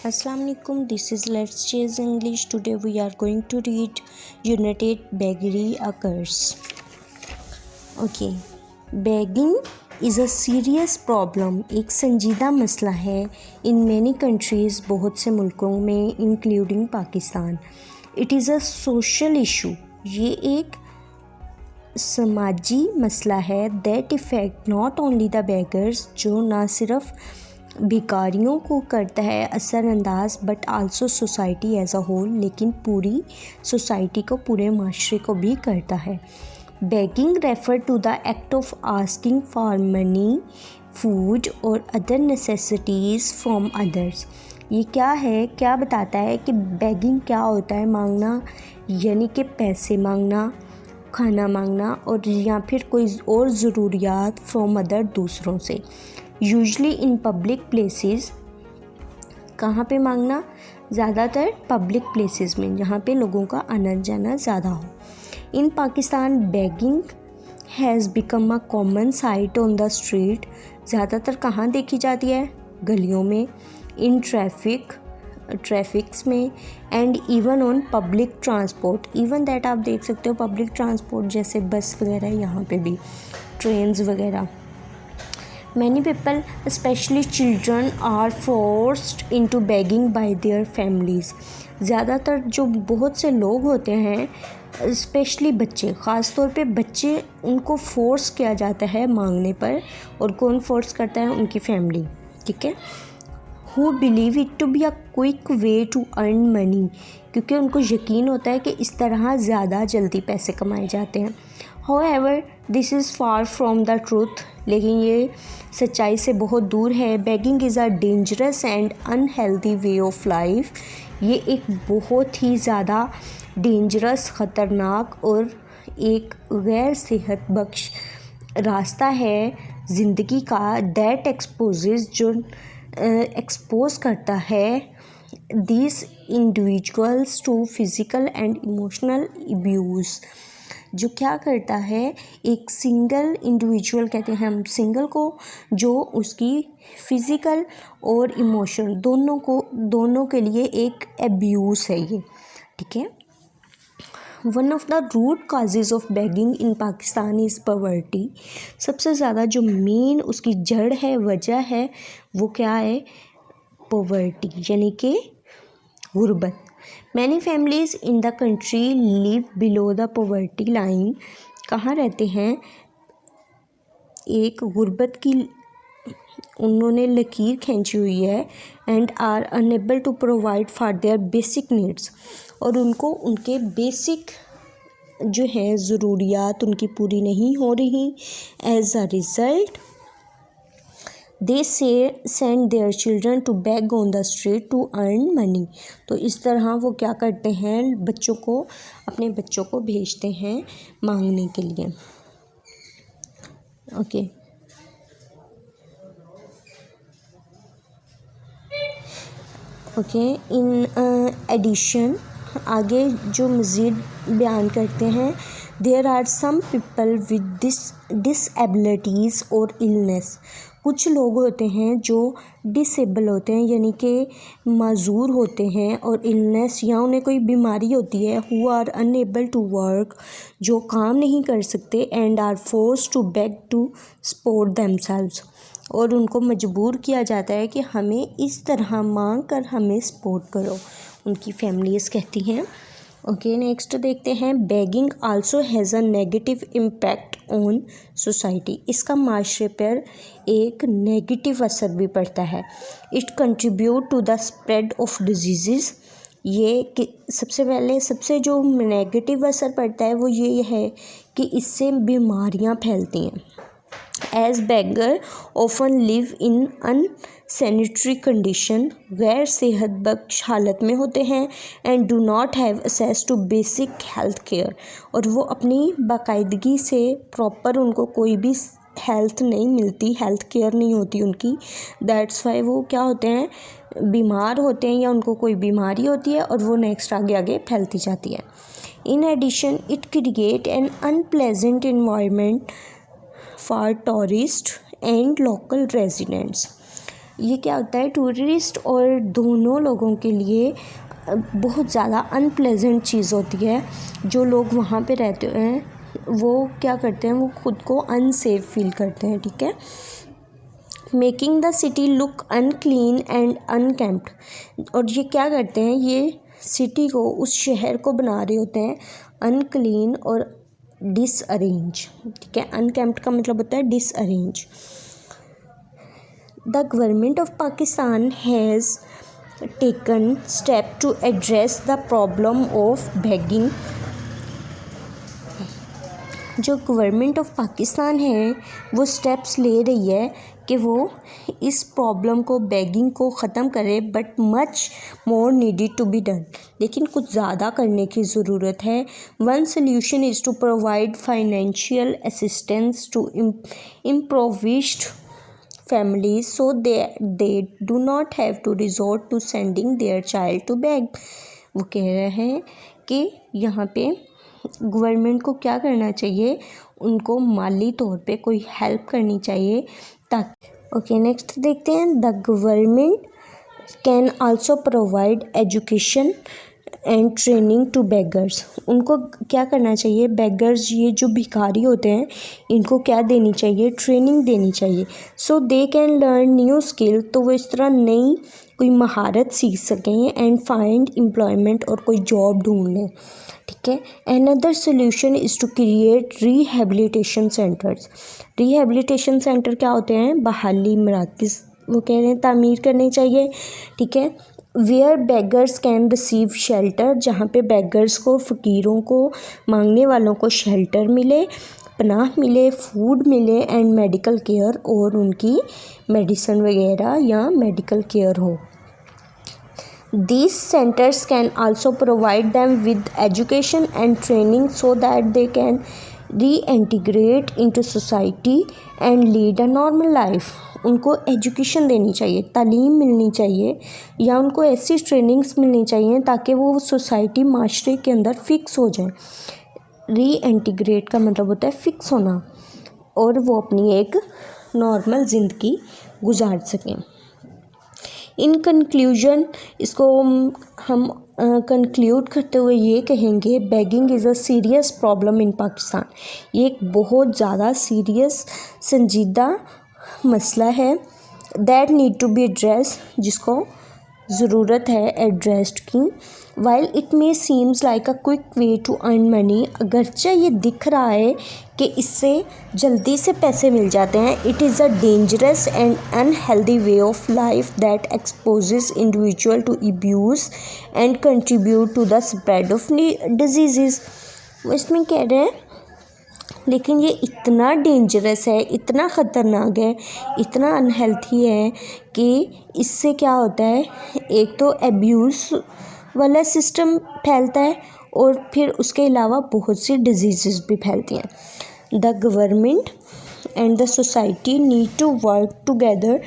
Assalamu alaikum. This is Let's Chase English. Today we are going to read Unit 8 Beggary Occurs. Okay. Begging is a serious problem. एक संजीदा मसला है in many countries, बहुत से मुल्कों में including Pakistan. It is a social issue. ये एक समाजी मसला है that affect not only the beggars, जो ना सिर्फ भिखारियों को करता है असरअंदाज but also society as a whole, लेकिन पूरी सोसाइटी को, पूरे माशरे को भी करता है. Begging refer to the act of asking for money, food और अदर नेसेसिटीज़ फ्रॉम अदर्स. ये क्या है, क्या बताता है कि बेगिंग क्या होता है? मांगना, यानी कि पैसे मांगना, खाना मांगना और या फिर कोई और ज़रूरियात फ्रॉम अदर, दूसरों से. Usually in public places. कहाँ पे मांगना? ज़्यादातर पब्लिक प्लेसेस में, जहाँ पे लोगों का आना जाना ज़्यादा हो. In Pakistan begging has become a common sight on the street. ज़्यादातर कहाँ देखी जाती है? गलियों में, इन ट्रैफिक्स में, and even on public transport. Even that आप देख सकते हो पब्लिक ट्रांसपोर्ट, जैसे बस वगैरह, यहाँ पे भी ट्रेन्स वगैरह. Many people, especially children, are forced into begging by their families. ज़्यादातर जो बहुत से लोग होते हैं, स्पेशली बच्चे, ख़ास तौर पे बच्चे, उनको फोर्स किया जाता है मांगने पर. और कौन फोर्स करता है? उनकी फैमिली. ठीक है. Who believe it to be a quick way to earn money, क्योंकि उनको यकीन होता है कि इस तरह ज़्यादा जल्दी पैसे कमाए जाते हैं. However, this is far from the truth. लेकिन ये सच्चाई से बहुत दूर है. Begging is a dangerous and unhealthy way of life. ये एक बहुत ही ज़्यादा डेंजरस, ख़तरनाक और एक गैर सेहत बख्श रास्ता है ज़िंदगी का. That exposes, जो एक्सपोज करता है these individuals to physical and emotional abuse. जो क्या करता है, एक सिंगल इंडिविजुअल, कहते हैं हम सिंगल को, जो उसकी फ़िज़िकल और इमोशन दोनों के लिए एक एब्यूज़ है ये. ठीक है. One of the root causes of begging in Pakistan is poverty. सबसे ज़्यादा जो मेन उसकी जड़ है, वजह है, वो क्या है? पॉवर्टी, यानी कि गुर्बत. Many families in the country live below the poverty line. कहाँ रहते हैं? एक गुर्बत की उन्होंने लकीर खींची हुई है. And are unable to provide for their basic needs. और उनको उनके बेसिक जो है ज़रूरियात उनकी पूरी नहीं हो रही. As a result they send their children to beg on the street to earn money. तो इस तरह वो क्या करते हैं? अपने बच्चों को भेजते हैं मांगने के लिए. ओके. इन एडिशन, आगे जो मज़ीद बयान करते हैं, there are some people with disabilities और इलनेस. कुछ लोग होते हैं जो डिसेबल होते हैं, यानी कि माजूर होते हैं, और इलनेस, या उन्हें कोई बीमारी होती है. Who are unable to work, जो काम नहीं कर सकते. And are force to beg to support themselves. और उनको मजबूर किया जाता है कि हमें इस तरह मांग कर हमें सपोर्ट करो, उनकी फैमिलीज़ कहती हैं. ओके. नेक्स्ट देखते हैं. Begging also has a negative impact on society. इसका माशरे पर एक नेगेटिव असर भी पड़ता है. It contribute to the spread of disease. ये सबसे जो नेगेटिव असर पड़ता है वो ये है कि इससे बीमारियां फैलती हैं. As beggar often live in unsanitary condition, गैर सेहत बख्श हालत में होते हैं. And do not have access to basic health care. और वो अपनी बाकायदगी से प्रॉपर, उनको कोई भी हेल्थ नहीं मिलती, हेल्थ केयर नहीं होती उनकी. दैट्स वाई वो क्या होते हैं? बीमार होते हैं, या उनको कोई बीमारी होती है और वो नेक्स्ट आगे फैलती जाती है. In addition it create an unpleasant environment for tourists and local residents. ये क्या होता है, टूरिस्ट और दोनों लोगों के लिए बहुत ज़्यादा अनप्लेजेंट चीज़ होती है। जो लोग वहाँ पे रहते हैं वो क्या करते हैं, वो खुद को अनसेफ फील करते हैं, ठीक है। Making the city look unclean and unkempt, और ये क्या करते हैं, ये सिटी को, उस शहर को बना रहे होते हैं अनक्लीन और डिसअरेंज, ठीक है। अनकेम्प्ड का मतलब होता है disarrange. The government of Pakistan has taken step to address the problem of begging. जो गवर्नमेंट ऑफ पाकिस्तान है वो स्टेप्स ले रही है कि वो इस प्रॉब्लम को, बेगिंग को ख़त्म करे, but much more needed to be done, लेकिन कुछ ज़्यादा करने की ज़रूरत है। One solution is to provide financial assistance to impoverished families so they do not have to resort to sending their child to beg। वो कह रहे हैं कि यहाँ पे गवर्नमेंट को क्या करना चाहिए, उनको माली तौर पे कोई हेल्प करनी चाहिए ताकि। ओके, नेक्स्ट देखते हैं। The government can also provide education and training to beggars. उनको क्या करना चाहिए, बेगर्स, ये जो भिखारी होते हैं, इनको क्या देनी चाहिए, ट्रेनिंग देनी चाहिए। So they can learn new skill, तो वो इस तरह नई कोई महारत सीख सकें, एंड फाइंड एम्प्लॉयमेंट, और कोई जॉब ढूंढ लें, ठीक है। Another solution is to create rehabilitation centres. Rehabilitation centre क्या होते हैं, बहाली मराकज़, वो कह रहे हैं तामीर करने चाहिए, ठीक है। Where beggars can receive shelter, जहाँ पे बेगर्स को, फ़कीरों को, मांगने वालों को शेल्टर मिले, पनाह मिले, फूड मिले, एंड मेडिकल केयर, और उनकी मेडिसिन वगैरह या मेडिकल केयर हो। These centers can also provide them with education and training so that they can reintegrate into society and lead a normal life। उनको एजुकेशन देनी चाहिए, तालीम मिलनी चाहिए, या उनको ऐसी ट्रेनिंग्स मिलनी चाहिए ताकि वो सोसाइटी, माशरे के अंदर फ़िक्स हो जाए। रीइंटीग्रेट का मतलब होता है फ़िक्स होना, और वो अपनी एक नॉर्मल ज़िंदगी गुजार सकें। इन कंक्लूजन, इसको हम कंक्लूड करते हुए ये कहेंगे, begging is a serious problem in Pakistan. ये एक बहुत ज़्यादा सीरियस, संजीदा मसला है, that need to be address, जिसको ज़रूरत है एड्रेस्ड की। While it may seems like a quick way to earn money, अगरचे ये दिख रहा है कि इससे जल्दी से पैसे मिल जाते हैं, it is a dangerous and unhealthy way of life that exposes individual to abuse and contribute to the spread of disease. इसमें कह रहे हैं लेकिन ये इतना डेंजरस है, इतना ख़तरनाक है, इतना अनहेल्थी है कि इससे क्या होता है, एक तो एब्यूज़ वाला सिस्टम फैलता है, और फिर उसके अलावा बहुत सी डिजीज़ भी फैलती हैं। The government and the society need to work together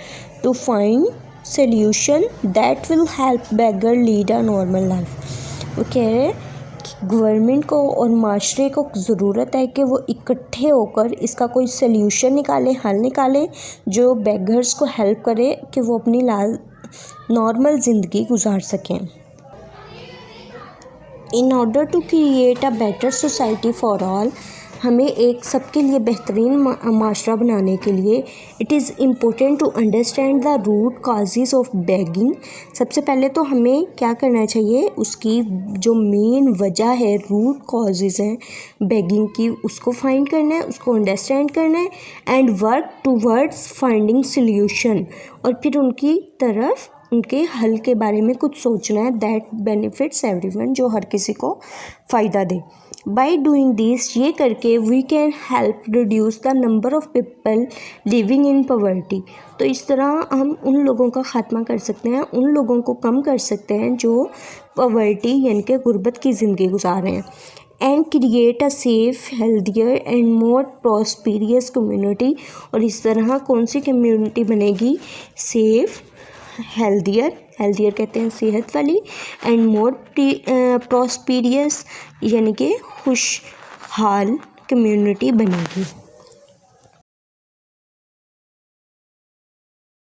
to find solution that will help beggar lead a normal life. वो कह रहे हैं गवर्नमेंट को और माशरे को ज़रूरत है कि वो इकट्ठे होकर इसका कोई सल्यूशन निकाले, हल निकाले, जो बेगर्स को हेल्प करे कि वो अपनी नॉर्मल ज़िंदगी गुजार सकें। In order to create a better society for all, हमें एक सबके लिए बेहतरीन माशरा बनाने के लिए it is important to understand the root causes of begging. सबसे पहले तो हमें क्या करना चाहिए, उसकी जो मेन वजह है, रूट काजेज़ हैं बेगिंग की, उसको फाइंड करना है, उसको अंडरस्टैंड करना है, and work towards finding solution, और फिर उनकी तरफ, उनके हल के बारे में कुछ सोचना है, दैट बेनिफिट्स एवरीवन, जो हर किसी को फ़ायदा दे। बाई डूइंग दिस, ये करके we can help reduce the number of people living in poverty. तो इस तरह हम उन लोगों का ख़ात्मा कर सकते हैं, उन लोगों को कम कर सकते हैं जो पॉवर्टी यानी कि गुर्बत की ज़िंदगी गुजार रहे हैं, and create a safe, healthier and more prosperous community. और इस तरह कौन सी कम्युनिटी बनेगी, सेफ, हेल्दियर कहते हैं सेहत वाली, एंड मोर प्रॉस्पेरियस यानी कि खुशहाल कम्युनिटी बनेगी।